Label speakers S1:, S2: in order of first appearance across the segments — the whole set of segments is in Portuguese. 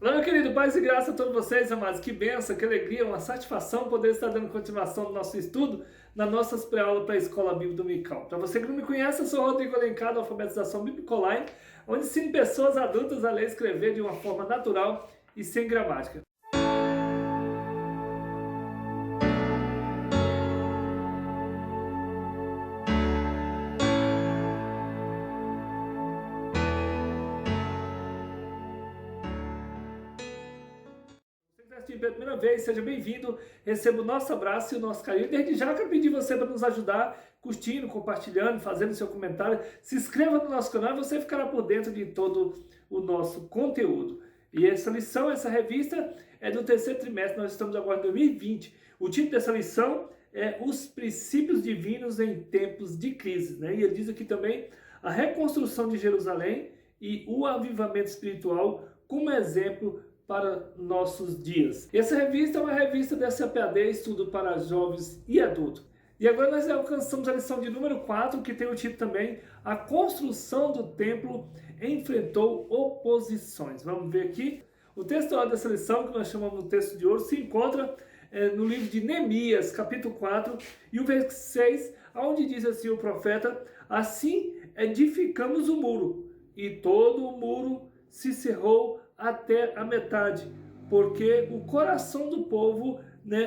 S1: Olá, meu querido, paz e graça a todos vocês, amados. Que bênção, que alegria, uma satisfação poder estar dando continuação do nosso estudo nas nossas pré-aulas para a Escola Bíblica Dominical. Para você que não me conhece, eu sou Rodrigo Alencar, da Alfabetização Bíblica Online, onde ensino pessoas adultas a ler e escrever de uma forma natural e sem gramática. Assistir pela primeira vez, seja bem-vindo, receba o nosso abraço e o nosso carinho. Desde já eu quero pedir você para nos ajudar, curtindo, compartilhando, fazendo seu comentário, se inscreva no nosso canal e você ficará por dentro de todo o nosso conteúdo. E essa lição, essa revista é do terceiro trimestre, nós estamos agora em 2020. O título dessa lição é Os Princípios Divinos em Tempos de Crise, né? E ele diz aqui também a reconstrução de Jerusalém e o avivamento espiritual como exemplo para nossos dias. Essa revista é uma revista da SAPAD, estudo para jovens e adultos. E agora nós alcançamos a lição de número 4, que tem o título também, A Construção do Templo Enfrentou Oposições. Vamos ver aqui. O texto dessa lição, que nós chamamos de texto de ouro, se encontra no livro de Neemias, capítulo 4, e o versículo 6, onde diz assim o profeta: assim edificamos o muro, e todo o muro se cerrou até a metade, porque o coração do povo,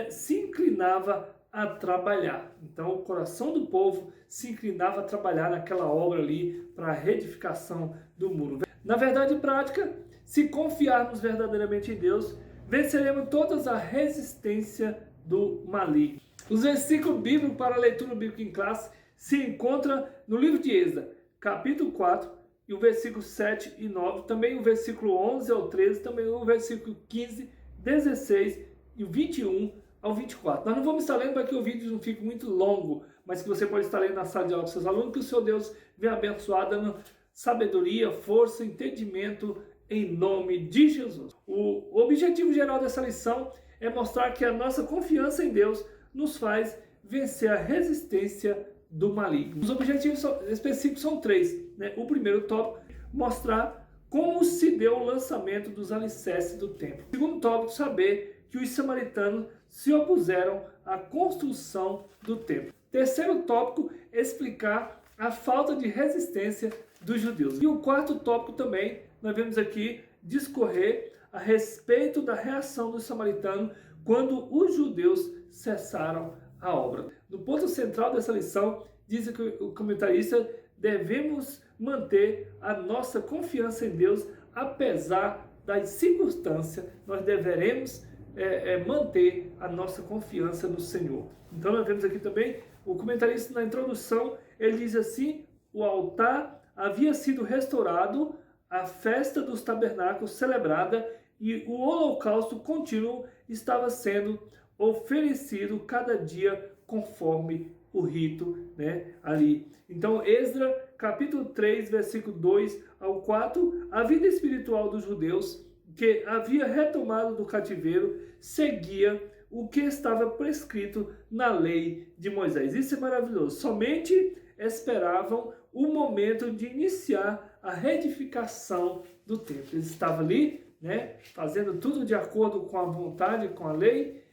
S1: se inclinava a trabalhar. Então o coração do povo se inclinava a trabalhar naquela obra ali para a reedificação do muro. Na verdade prática, se confiarmos verdadeiramente em Deus, venceremos todas a resistência do maligno. Os versículos bíblicos para a leitura bíblica em classe se encontram no livro de Êxodo, capítulo 4, e o versículo 7 e 9, também o versículo 11 ao 13, também o versículo 15, 16 e o 21 ao 24. Nós não vamos estar lendo para que o vídeo não fique muito longo, mas que você pode estar lendo na sala de aula com seus alunos, que o seu Deus venha abençoar, dando sabedoria, força, entendimento, em nome de Jesus. O objetivo geral dessa lição é mostrar que a nossa confiança em Deus nos faz vencer a resistência do maligno. Os objetivos específicos são 3. O primeiro tópico, mostrar como se deu o lançamento dos alicerces do templo. O segundo tópico, saber que os samaritanos se opuseram à construção do templo. Terceiro tópico, explicar a falta de resistência dos judeus. E o quarto tópico também, nós vemos aqui discorrer a respeito da reação dos samaritanos quando os judeus cessaram a obra. No ponto central dessa lição, diz que o comentarista: devemos manter a nossa confiança em Deus, apesar das circunstâncias, nós deveremos manter a nossa confiança no Senhor. Então nós vemos aqui também, o comentarista na introdução, ele diz assim: o altar havia sido restaurado, a festa dos tabernáculos celebrada e o holocausto contínuo estava sendo oferecido cada dia conforme o rito, ali. Então, Esdras, capítulo 3, versículo 2 ao 4, a vida espiritual dos judeus, que havia retomado do cativeiro, seguia o que estava prescrito na lei de Moisés. Isso é maravilhoso. Somente esperavam o momento de iniciar a reedificação do templo. Eles estavam ali, fazendo tudo de acordo com a vontade, com a lei,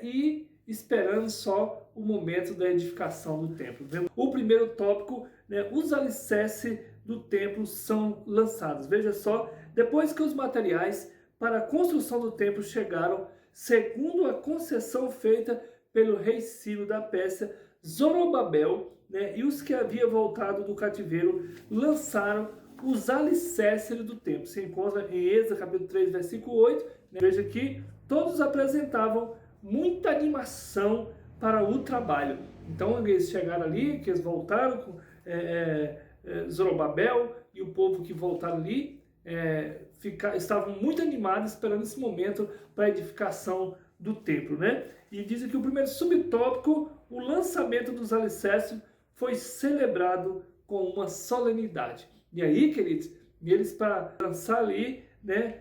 S1: e esperando só o momento da edificação do templo. O primeiro tópico, os alicerces do templo são lançados. Veja só, depois que os materiais para a construção do templo chegaram, segundo a concessão feita pelo rei Ciro da Pérsia, Zorobabel, e os que haviam voltado do cativeiro lançaram os alicerces do templo. Se encontra em Êxodo capítulo 3, versículo 8. Veja que todos apresentavam muita animação para o trabalho. Então eles chegaram ali, que eles voltaram com Zorobabel e o povo que voltaram ali estavam muito animados esperando esse momento para a edificação do templo, E diz que o primeiro subtópico, o lançamento dos alicerces, foi celebrado com uma solenidade. E aí, queridos, eles para lançar ali,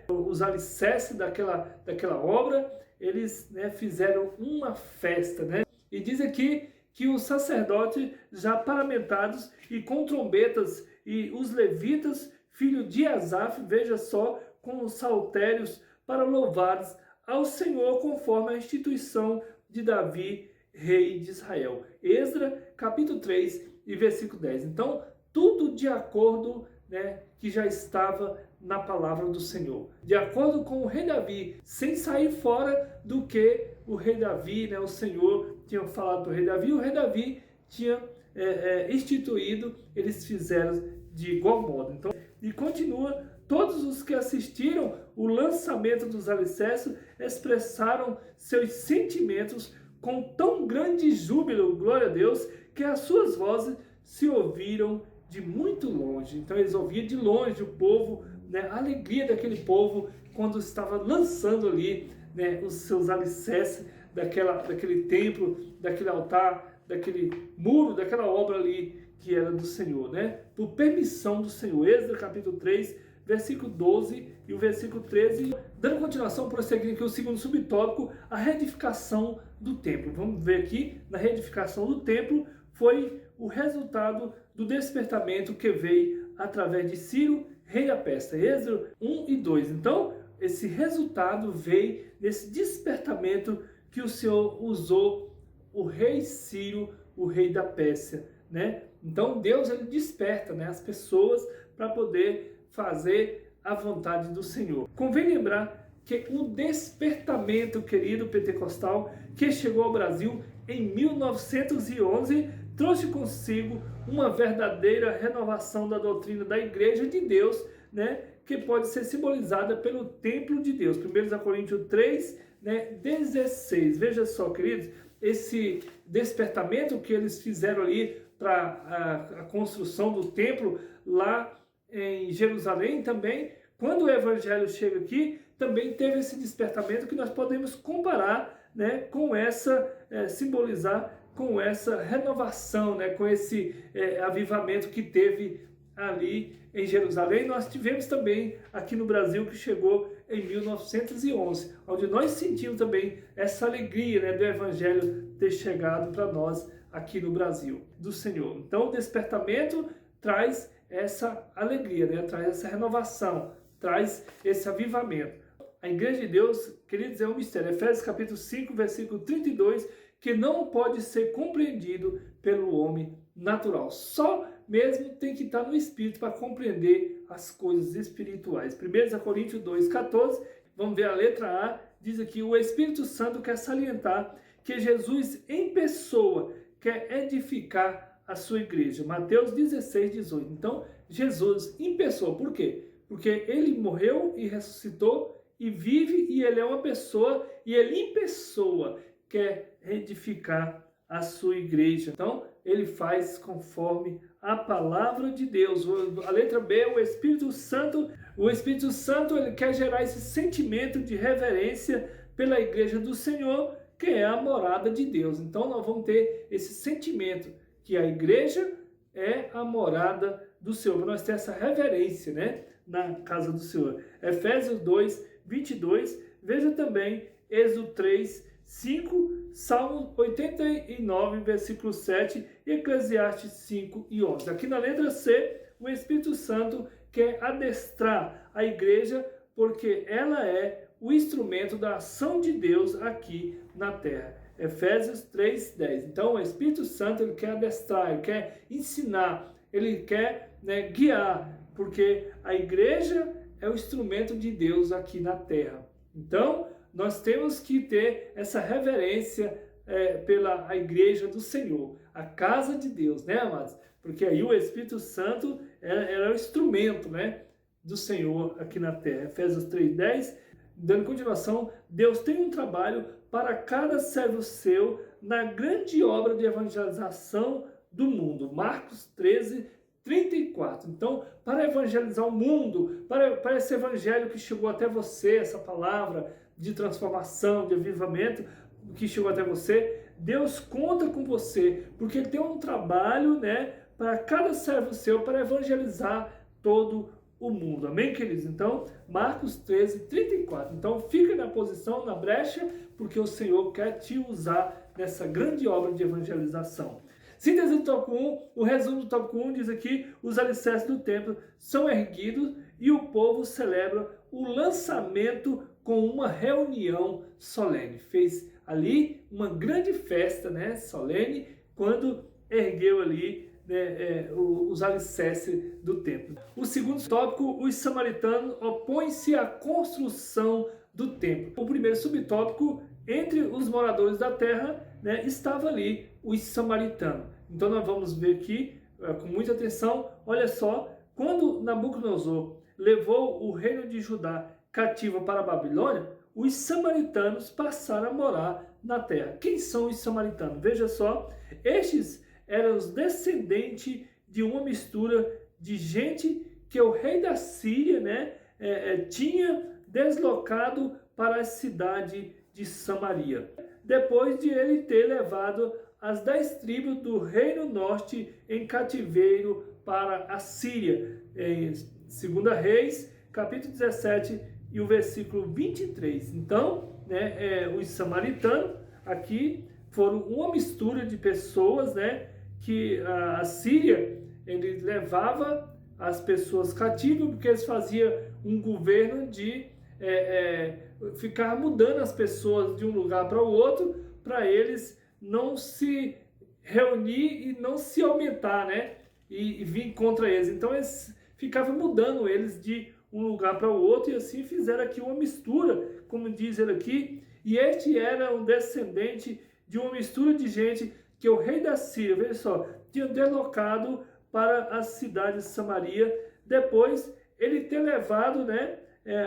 S1: os alicerces daquela obra, eles fizeram uma festa, E diz aqui que os sacerdotes já paramentados e com trombetas e os levitas, filho de Asaf, veja só, com os saltérios para louvares ao Senhor conforme a instituição de Davi, rei de Israel. Esdras, capítulo 3 e versículo 10. Então, tudo de acordo, que já estava na palavra do Senhor. De acordo com o rei Davi, sem sair fora do que o rei Davi, o Senhor tinha falado para o rei Davi, o rei Davi tinha instituído, eles fizeram de igual modo. Então, e continua, todos os que assistiram o lançamento dos alicerces expressaram seus sentimentos com tão grande júbilo, glória a Deus, que as suas vozes se ouviram de muito longe. Então eles ouviam de longe o povo, a alegria daquele povo quando estava lançando ali os seus alicerces daquele templo, daquele altar, daquele muro, daquela obra ali que era do Senhor, por permissão do Senhor. Êxodo capítulo 3, versículo 12 e o versículo 13. Dando continuação, prosseguindo aqui o segundo subtópico, a reedificação do templo. Vamos ver aqui, na reedificação do templo, foi o resultado do despertamento que veio através de Ciro, rei da Pérsia. Êxodo 1 e 2. Então, esse resultado veio desse despertamento que o Senhor usou o rei Ciro, o rei da Pérsia, Então, Deus, ele desperta, as pessoas para poder fazer a vontade do Senhor. Convém lembrar que o despertamento, querido pentecostal, que chegou ao Brasil em 1911, trouxe consigo uma verdadeira renovação da doutrina da Igreja de Deus, que pode ser simbolizada pelo templo de Deus. 1 Coríntios 3, 16. Veja só, queridos, esse despertamento que eles fizeram ali para a construção do templo lá em Jerusalém também, quando o Evangelho chega aqui, também teve esse despertamento que nós podemos comparar, com essa, simbolizar com essa renovação, com esse avivamento que teve ali em Jerusalém. Nós tivemos também aqui no Brasil, que chegou em 1911, onde nós sentimos também essa alegria, do Evangelho ter chegado para nós aqui no Brasil, do Senhor. Então, o despertamento traz essa alegria, traz essa renovação, traz esse avivamento. A Igreja de Deus, queridos, é um mistério. Efésios capítulo 5, versículo 32, que não pode ser compreendido pelo homem natural. Só mesmo tem que estar no Espírito para compreender as coisas espirituais. 1 Coríntios 2, 14, vamos ver a letra A, diz aqui: o Espírito Santo quer salientar que Jesus em pessoa quer edificar a sua igreja. Mateus 16, 18. Então, Jesus em pessoa. Por quê? Porque ele morreu e ressuscitou e vive, e ele é uma pessoa, e ele em pessoa quer edificar a sua igreja. Então, ele faz conforme a palavra de Deus. A letra B, o Espírito Santo ele quer gerar esse sentimento de reverência pela igreja do Senhor, que é a morada de Deus. Então, nós vamos ter esse sentimento que a igreja é a morada do Senhor, para nós ter essa reverência, na casa do Senhor. Efésios 2, 22, veja também Êxodo 3, 5, Salmo 89, versículo 7 e Eclesiastes 5 e 11. Aqui na letra C, o Espírito Santo quer adestrar a igreja, porque ela é o instrumento da ação de Deus aqui na terra. Efésios 3, 10. Então, o Espírito Santo ele quer adestrar, ele quer ensinar, ele quer guiar, porque a igreja é o instrumento de Deus aqui na terra. Então, nós temos que ter essa reverência pela a igreja do Senhor, a casa de Deus, amados? Porque aí o Espírito Santo era o instrumento, do Senhor aqui na terra. Efésios 3:10, dando continuação, Deus tem um trabalho para cada servo seu na grande obra de evangelização do mundo. Marcos 13, 34. Então, para evangelizar o mundo, para esse evangelho que chegou até você, essa palavra de transformação, de avivamento que chegou até você, Deus conta com você, porque Ele tem um trabalho, para cada servo seu, para evangelizar todo o mundo. Amém, queridos? Então, Marcos 13, 34. Então, fica na posição, na brecha, porque o Senhor quer te usar nessa grande obra de evangelização. Síntese do tópico 1, o resumo do tópico 1 diz aqui: os alicerces do templo são erguidos e o povo celebra o lançamento com uma reunião solene. Fez ali uma grande festa, né, solene, quando ergueu ali, né, os alicerces do templo. O segundo tópico, os samaritanos opõem-se à construção do templo. O primeiro subtópico, entre os moradores da terra, né, estava ali os samaritanos. Então nós vamos ver aqui, com muita atenção, olha só, quando Nabucodonosor levou o reino de Judá cativo para a Babilônia, os samaritanos passaram a morar na terra. Quem são os samaritanos? Veja só, estes eram os descendentes de uma mistura de gente que o rei da Síria, né, tinha deslocado para a cidade de Samaria, depois de ele ter levado as 10 tribos do reino norte em cativeiro para a Síria. Em 2 Reis, capítulo 17 e o versículo 23. Então, né, os samaritanos aqui foram uma mistura de pessoas, né, que a Síria ele levava as pessoas cativas, porque eles faziam um governo de ficar mudando as pessoas de um lugar para o outro, para eles não se reunir e não se aumentar, né, e vir contra eles. Então eles ficavam mudando eles de um lugar para o outro, e assim fizeram aqui uma mistura, como diz ele aqui, e este era um descendente de uma mistura de gente que o rei da Síria, veja só, tinha deslocado para a cidade de Samaria, depois ele ter levado, né,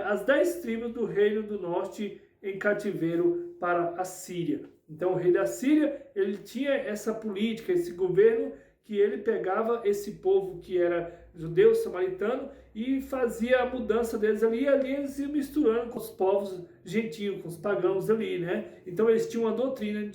S1: as 10 tribos do reino do norte em cativeiro para a Síria. Então o rei da Síria, ele tinha essa política, esse governo, que ele pegava esse povo que era judeu, samaritano, e fazia a mudança deles ali, e ali eles iam misturando com os povos gentios, com os pagãos ali, né? Então eles tinham uma doutrina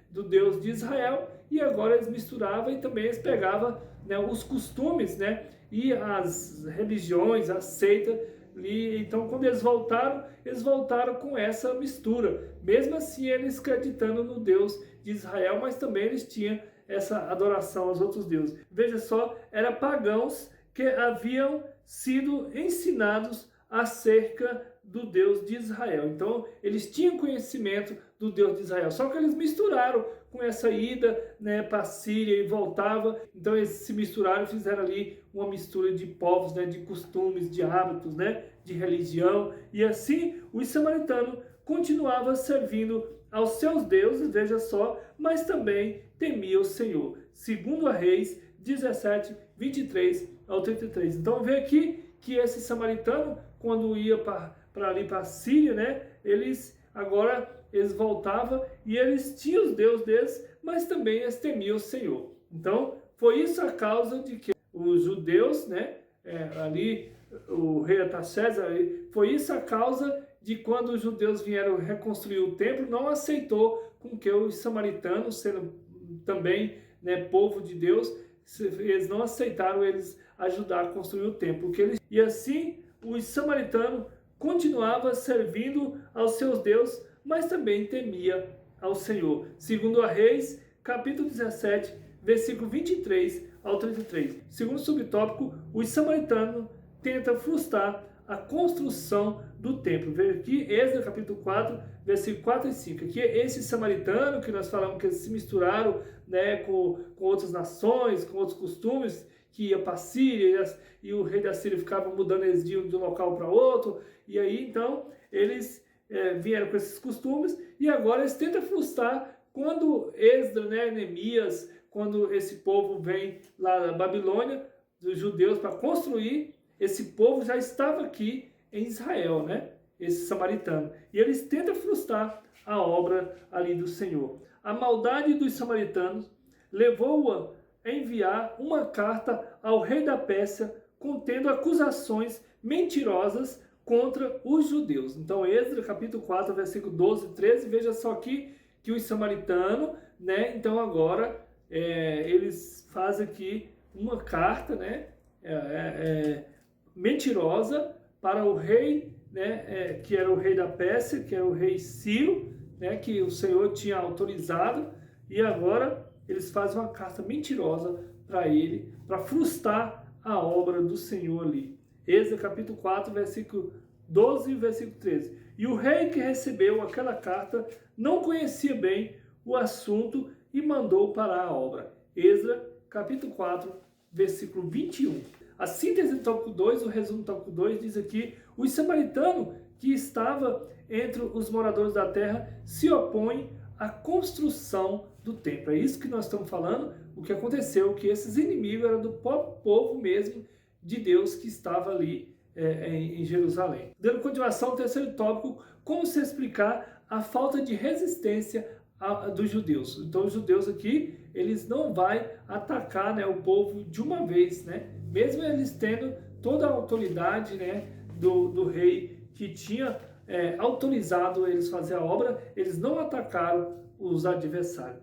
S1: do Deus de Israel, e agora eles misturavam, e também eles pegavam, né, os costumes, né, e as religiões, a seita. E então, quando eles voltaram com essa mistura. Mesmo assim, eles acreditando no Deus de Israel, mas também eles tinham essa adoração aos outros deuses. Veja só, eram pagãos que haviam sido ensinados acerca do Deus de Israel. Então, eles tinham conhecimento do Deus de Israel, só que eles misturaram com essa ida, né, para a Síria e voltava. Então, eles se misturaram e fizeram ali uma mistura de povos, né, de costumes, de hábitos, né, de religião. E assim, os samaritanos continuavam servindo aos seus deuses, veja só, mas também temia o Senhor. 2 Reis 17, 23 ao 33. Então, vê aqui que esse samaritano, quando ia para ali para a Síria, né, eles voltavam e eles tinham os deuses deles, mas também eles temiam o Senhor. Então, foi isso a causa de que os judeus, né, ali o rei Artaxerxes, foi isso a causa de quando os judeus vieram reconstruir o templo, não aceitou com que os samaritanos, sendo também, né, povo de Deus, eles não aceitaram eles ajudar a construir o templo. E assim, os samaritanos continuavam servindo aos seus deuses, mas também temia ao Senhor. 2 Reis, capítulo 17, versículo 23 ao 33. Segundo subtópico, os samaritanos tentam frustrar a construção do templo. Veja aqui, Êxodo capítulo 4, versículo 4 e 5. Aqui, esse samaritano que nós falamos que eles se misturaram, né, com outras nações, com outros costumes, que ia para a Síria, e o rei da Síria ficava mudando eles de um local para outro, e aí então eles vieram com esses costumes, e agora eles tentam frustrar quando Esdras, né, Neemias, quando esse povo vem lá da Babilônia, dos judeus, para construir. Esse povo já estava aqui em Israel, né? Esse samaritano. E eles tentam frustrar a obra ali do Senhor. A maldade dos samaritanos levou-a a enviar uma carta ao rei da Pérsia contendo acusações mentirosas contra os judeus. Então, Êxodo capítulo 4, versículo 12 e 13, veja só aqui que os samaritanos, né? Então agora eles fazem aqui uma carta, né? Mentirosa para o rei, né, que era o rei da Pérsia, que era o rei Ciro, né, que o Senhor tinha autorizado, e agora eles fazem uma carta mentirosa para ele, para frustrar a obra do Senhor ali. Êxodo capítulo 4, versículo 12, versículo 13. E o rei que recebeu aquela carta não conhecia bem o assunto e mandou parar a obra. Esdras, capítulo 4, versículo 21. A síntese do tópico 2, o resumo do tópico 2, diz aqui: os samaritanos que estava entre os moradores da terra se opõem à construção do templo. É isso que nós estamos falando, o que aconteceu, que esses inimigos eram do próprio povo mesmo de Deus que estava ali em Jerusalém. Dando continuação ao terceiro tópico, como se explicar a falta de resistência dos judeus. Então os judeus aqui, eles não vão atacar, né, o povo de uma vez, né? Mesmo eles tendo toda a autoridade, né, do rei que tinha autorizado eles fazer a obra, eles não atacaram os adversários.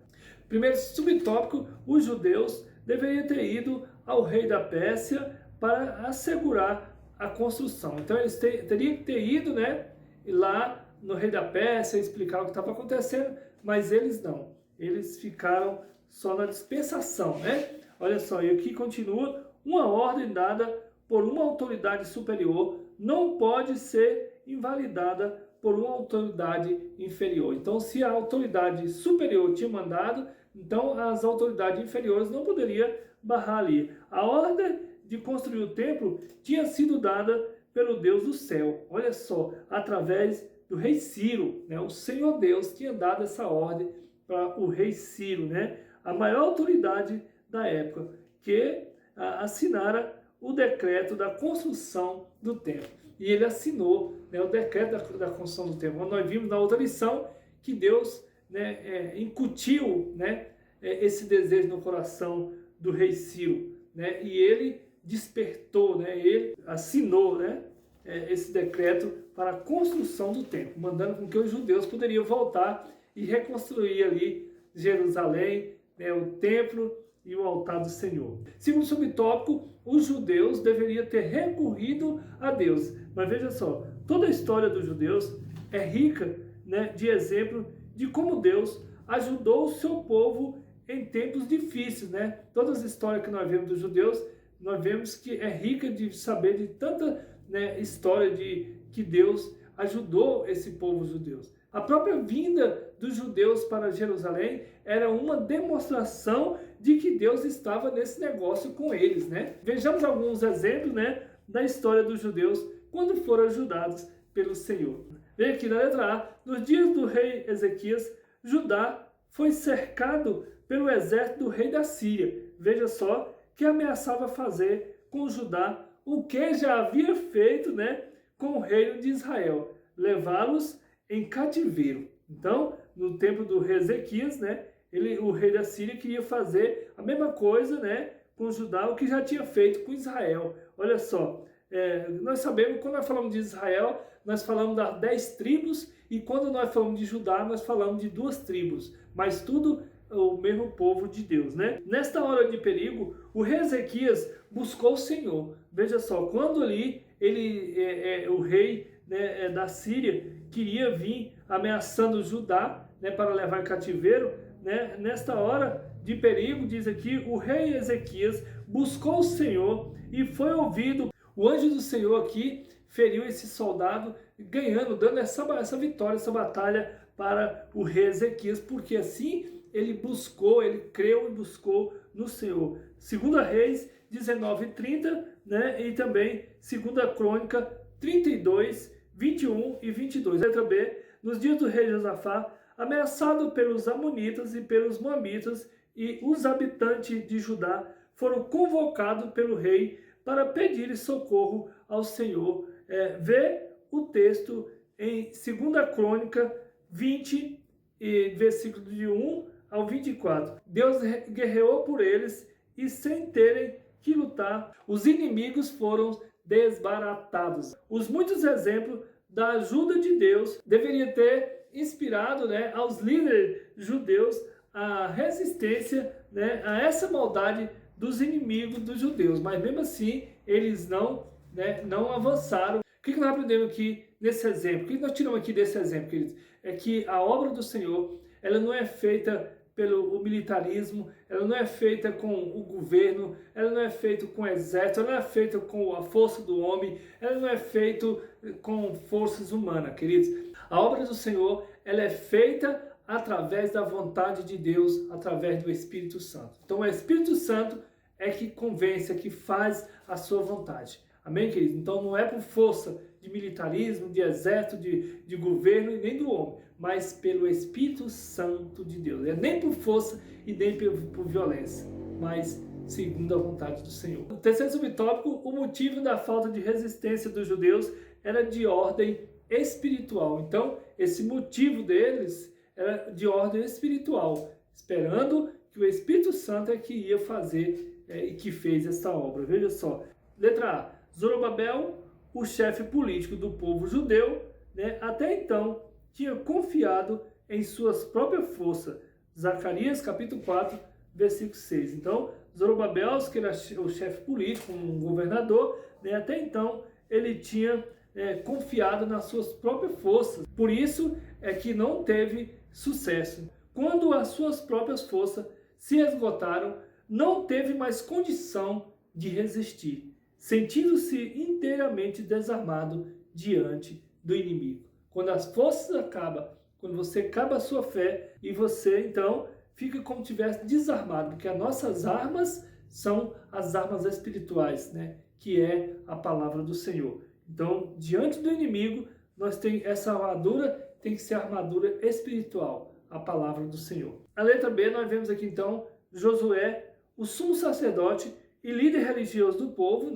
S1: Primeiro subtópico, os judeus deveriam ter ido ao rei da Pérsia para assegurar a construção. Então eles teriam que ter ido, né, lá no rei da Pérsia explicar o que estava acontecendo, mas eles não. Eles ficaram só na dispensação, né? Olha só, e aqui continua: uma ordem dada por uma autoridade superior não pode ser invalidada por uma autoridade inferior. Então, se a autoridade superior tinha mandado, então as autoridades inferiores não poderiam barrar ali. A ordem de construir o templo tinha sido dada pelo Deus do céu. Olha só, através do rei Ciro, né? O Senhor Deus tinha dado essa ordem para o rei Ciro, né? A maior autoridade da época, que assinara o decreto da construção do templo. E ele assinou, né, o decreto da construção do templo. Nós vimos na outra lição que Deus, né, incutiu, né, esse desejo no coração do rei Ciro, né, e ele despertou, né, ele assinou, né, esse decreto para a construção do templo, mandando com que os judeus poderiam voltar e reconstruir ali Jerusalém, né, o templo e o altar do Senhor. Segundo subtópico, os judeus deveriam ter recorrido a Deus. Mas veja só, toda a história dos judeus é rica, né, de exemplo de como Deus ajudou o seu povo em tempos difíceis, né? Todas as histórias que nós vemos dos judeus, nós vemos que é rica de saber de tanta, né, história de que Deus ajudou esse povo judeu. A própria vinda dos judeus para Jerusalém era uma demonstração de que Deus estava nesse negócio com eles, né? Vejamos alguns exemplos, né, da história dos judeus quando foram ajudados pelo Senhor. Vem aqui na letra A: nos dias do rei Ezequias, Judá foi cercado pelo exército do rei da Síria. Veja só, que ameaçava fazer com Judá o que já havia feito, né, com o reino de Israel, levá-los em cativeiro. Então, no tempo do rei Ezequias, né, o rei da Síria queria fazer a mesma coisa, né, com Judá, o que já tinha feito com Israel. Olha só, nós sabemos, quando nós falamos de Israel, nós falamos das 10 tribos, e quando nós falamos de Judá, nós falamos de 2 tribos, mas tudo o mesmo povo de Deus, né? Nesta hora de perigo, o rei Ezequias buscou o Senhor. Veja só, quando ali o rei, né, da Síria queria vir ameaçando Judá, né, para levar em cativeiro, né? Nesta hora de perigo, diz aqui, o rei Ezequias buscou o Senhor e foi ouvido. O anjo do Senhor aqui feriu esse soldado, ganhando, dando essa vitória, essa batalha para o rei Ezequias, porque assim ele buscou, ele creu e buscou no Senhor. 2 Reis 19:30, né? E também 2 Crônica 32, 21 e 22. Letra B: nos dias do rei Josafá, ameaçado pelos amonitas e pelos moabitas, e os habitantes de Judá foram convocados pelo rei para pedir socorro ao Senhor. Vê o texto em 2 Crônica 20, versículo de 1 ao 24. Deus guerreou por eles e, sem terem que lutar, os inimigos foram desbaratados. Os muitos exemplos da ajuda de Deus deveriam ter inspirado, né, aos líderes judeus a resistência, né, a essa maldade dos inimigos dos judeus. Mas mesmo assim, eles não avançaram. O que nós aprendemos aqui nesse exemplo? O que nós tiramos aqui desse exemplo, queridos? É que a obra do Senhor, ela não é feita pelo militarismo, ela não é feita com o governo, ela não é feita com o exército, ela não é feita com a força do homem, ela não é feita com forças humanas, queridos. A obra do Senhor, ela é feita através da vontade de Deus, através do Espírito Santo. Então o Espírito Santo é que convence, é que faz a sua vontade. Amém, queridos? Então não é por força de militarismo, de exército, de governo e nem do homem, mas pelo Espírito Santo de Deus. É nem por força e nem por violência, mas segundo a vontade do Senhor. O terceiro subtópico, o motivo da falta de resistência dos judeus era de ordem espiritual. Então, esse motivo deles era de ordem espiritual, esperando que o Espírito Santo é que ia fazer e que fez essa obra. Veja só. Letra A. Zorobabel, o chefe político do povo judeu, até então tinha confiado em suas próprias forças. Zacarias capítulo 4, versículo 6. Então, Zorobabel, que era o chefe político, um governador, até então ele tinha confiado nas suas próprias forças. Por isso é que não teve sucesso. Quando as suas próprias forças se esgotaram, não teve mais condição de resistir, sentindo-se inteiramente desarmado diante do inimigo. Quando as forças acabam, quando você acaba a sua fé e você então fica como se estivesse desarmado, porque as nossas armas são as armas espirituais, que é a palavra do Senhor. Então, diante do inimigo, nós temos essa armadura, tem que ser a armadura espiritual, a palavra do Senhor. A letra B, nós vemos aqui então Josué, o sumo sacerdote e líder religioso do povo,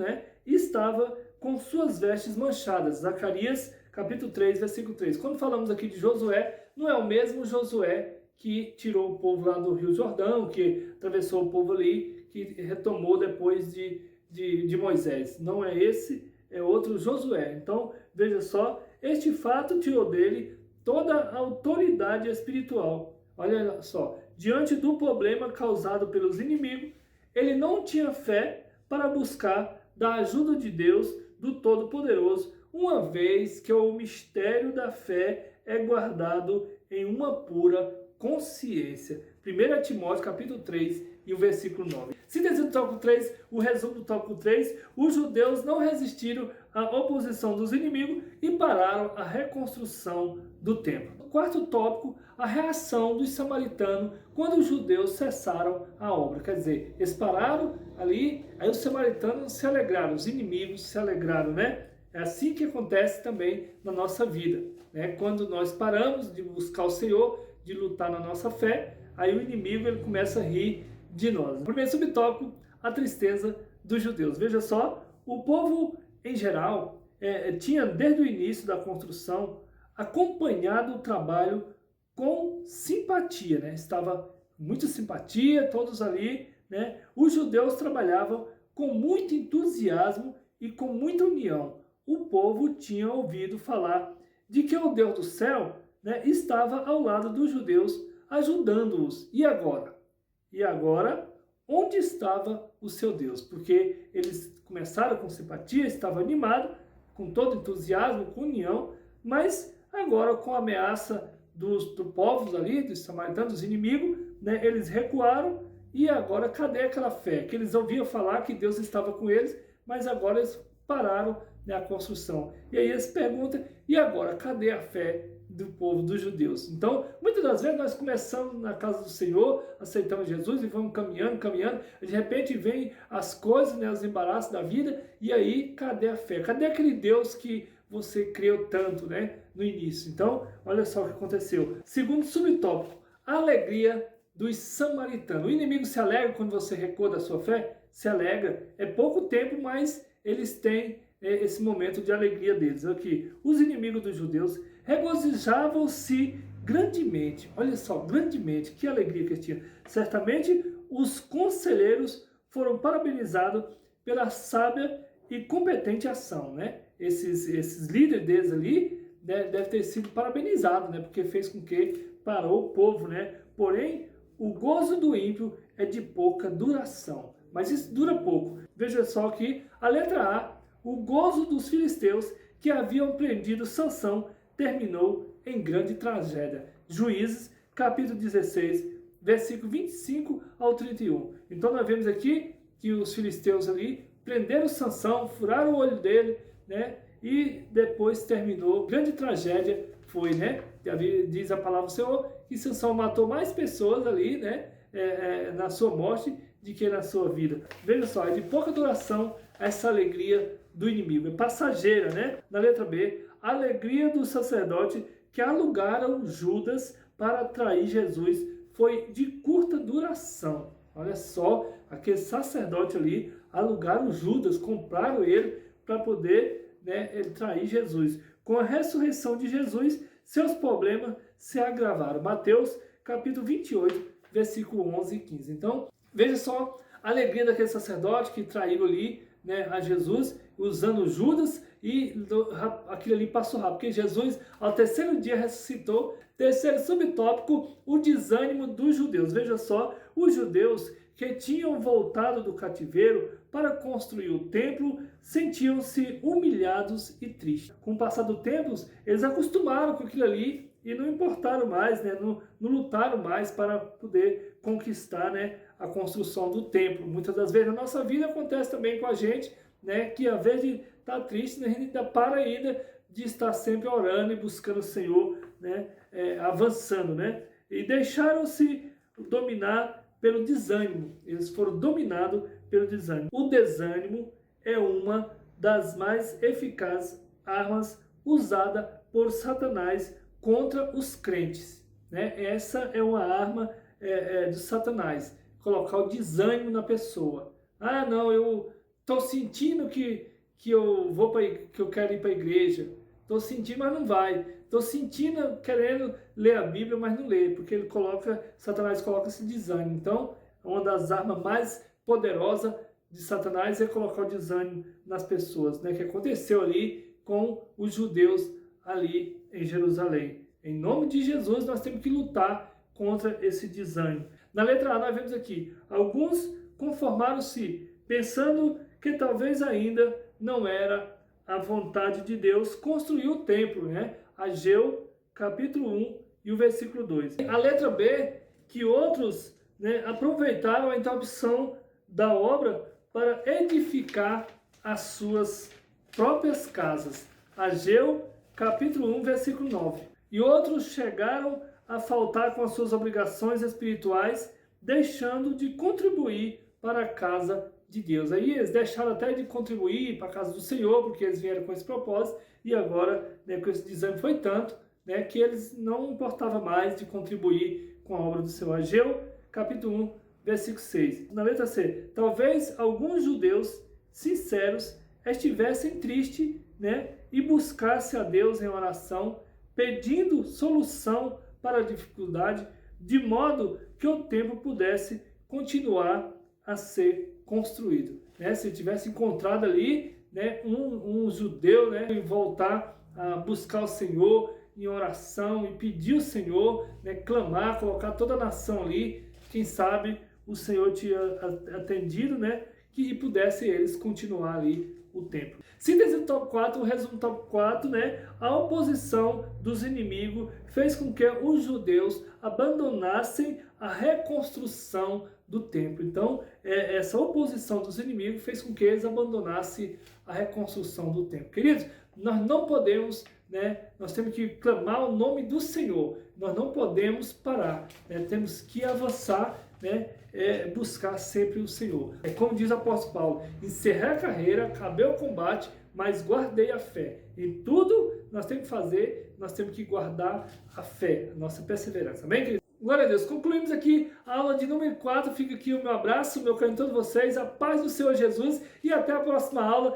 S1: estava com suas vestes manchadas. Zacarias capítulo 3, versículo 3. Quando falamos aqui de Josué, não é o mesmo Josué que tirou o povo lá do Rio Jordão, que atravessou o povo ali, que retomou depois de Moisés. Não é esse, é outro Josué. Então, veja só, este fato tirou dele toda a autoridade espiritual. Olha só, diante do problema causado pelos inimigos, ele não tinha fé para buscar da ajuda de Deus, do Todo-Poderoso, uma vez que o mistério da fé é guardado em uma pura consciência. 1 Timóteo capítulo 3 e o versículo 9. Síntese do tópico 3, o resumo do tópico 3, os judeus não resistiram à oposição dos inimigos e pararam a reconstrução do templo. Quarto tópico, a reação dos samaritanos quando os judeus cessaram a obra. Quer dizer, eles pararam ali, aí os samaritanos se alegraram, os inimigos se alegraram, É assim que acontece também na nossa vida, Quando nós paramos de buscar o Senhor, de lutar na nossa fé, aí o inimigo ele começa a rir de nós. O primeiro subtópico, a tristeza dos judeus. Veja só, o povo em geral tinha desde o início da construção acompanhado o trabalho com simpatia, Estava muita simpatia, todos ali, Os judeus trabalhavam com muito entusiasmo e com muita união. O povo tinha ouvido falar de que o Deus do céu, estava ao lado dos judeus, ajudando-os. E agora? E agora, onde estava o seu Deus? Porque eles começaram com simpatia, estavam animados, com todo entusiasmo, com união, mas agora com a ameaça dos povos ali, dos samaritanos, dos inimigos, eles recuaram. E agora, cadê aquela fé? Que eles ouviam falar que Deus estava com eles, mas agora eles pararam a construção. E aí eles perguntam, e agora, cadê a fé do povo dos judeus? Então, muitas das vezes nós começamos na casa do Senhor, aceitamos Jesus e vamos caminhando, de repente vem as coisas, os embaraços da vida, e aí, cadê a fé? Cadê aquele Deus que você creu tanto, no início? Então, olha só o que aconteceu. Segundo subtópico, a alegria dos samaritanos. O inimigo se alegra quando você recua da sua fé? Se alegra. É pouco tempo, mas eles têm esse momento de alegria deles. Aqui, os inimigos dos judeus regozijavam-se grandemente. Olha só, grandemente, que alegria que eles tinham. Certamente, os conselheiros foram parabenizados pela sábia e competente ação, Esses líderes deles ali, devem ter sido parabenizados, porque fez com que parou o povo, Porém, o gozo do ímpio é de pouca duração. Mas isso dura pouco. Veja só que a letra A, o gozo dos filisteus que haviam prendido Sansão terminou em grande tragédia. Juízes, capítulo 16, versículo 25 ao 31. Então nós vemos aqui que os filisteus ali prenderam Sansão, furaram o olho dele, né? E depois terminou. Grande tragédia foi, né? Diz a palavra do Senhor que Sansão matou mais pessoas ali, né? Na sua morte do que na sua vida. Veja só, é de pouca duração essa alegria do inimigo. É passageira, né? Na letra B, a alegria do sacerdote que alugaram Judas para atrair Jesus foi de curta duração. Olha só, aquele sacerdote ali alugaram Judas, compraram ele para poder, né, trair Jesus. Com a ressurreição de Jesus, seus problemas se agravaram. Mateus capítulo 28, versículo 11 e 15. Então, veja só a alegria daquele sacerdote que traiu ali, né, a Jesus, usando Judas, e aquilo ali passou rápido, porque Jesus, ao terceiro dia, ressuscitou. Terceiro subtópico, o desânimo dos judeus. Veja só, os judeus que tinham voltado do cativeiro para construir o templo sentiam-se humilhados e tristes. Com o passar do tempo, eles acostumaram com aquilo ali e não importaram mais, né? não lutaram mais para poder conquistar, né, a construção do templo. Muitas das vezes na nossa vida acontece também com a gente, né, que ao invés de estar triste, a gente ainda para ainda de estar sempre orando e buscando o Senhor, né, avançando, né? E deixaram-se dominar pelo desânimo. Eles foram dominados pelo desânimo. O desânimo é uma das mais eficazes armas usada por Satanás contra os crentes, né? Essa é uma arma de Satanás, colocar o desânimo na pessoa. Ah, não, eu estou sentindo que eu quero ir para a igreja. Estou sentindo, mas não vai. Estou sentindo, querendo ler a Bíblia, mas não lê, porque Satanás coloca esse desânimo. Então, uma das armas mais poderosas de Satanás é colocar o desânimo nas pessoas, né? Que aconteceu ali com os judeus ali em Jerusalém. Em nome de Jesus, nós temos que lutar contra esse desânimo. Na letra A, nós vemos aqui, alguns conformaram-se, pensando que talvez ainda não era a vontade de Deus construir o templo, né? Ageu, capítulo 1 e o versículo 2. A letra B, que outros, né, aproveitaram a interrupção da obra para edificar as suas próprias casas. Ageu, capítulo 1, versículo 9. E outros chegaram a faltar com as suas obrigações espirituais, deixando de contribuir para a casa de Deus. Aí eles deixaram até de contribuir para a casa do Senhor, porque eles vieram com esse propósito, e agora, né, com esse desânimo foi tanto, né, que eles não importava mais de contribuir com a obra do Senhor. Ageu, capítulo 1, versículo 6. Na letra C, talvez alguns judeus sinceros estivessem tristes, né, e buscassem a Deus em oração, pedindo solução para a dificuldade, de modo que o templo pudesse continuar a ser construído, né? Se tivesse encontrado ali, né, um judeu, né, e voltar a buscar o Senhor em oração e pedir o Senhor, né, clamar, colocar toda a nação ali, quem sabe o Senhor tinha atendido, né, que pudesse eles continuar ali o templo. Síntese do top 4, o resumo do top 4, né? A oposição dos inimigos fez com que os judeus abandonassem a reconstrução do templo. Então, essa oposição dos inimigos fez com que eles abandonassem a reconstrução do templo. Queridos, nós não podemos, né? Nós temos que clamar o nome do Senhor. Nós não podemos parar, né? Temos que avançar, né? Buscar sempre o Senhor. É como diz o apóstolo Paulo: encerrei a carreira, acabei o combate, mas guardei a fé. Em tudo nós temos que fazer, nós temos que guardar a fé, a nossa perseverança. Amém, querido? Glória a Deus. Concluímos aqui a aula de número 4. Fica aqui o meu abraço, o meu carinho em todos vocês. A paz do Senhor Jesus e até a próxima aula.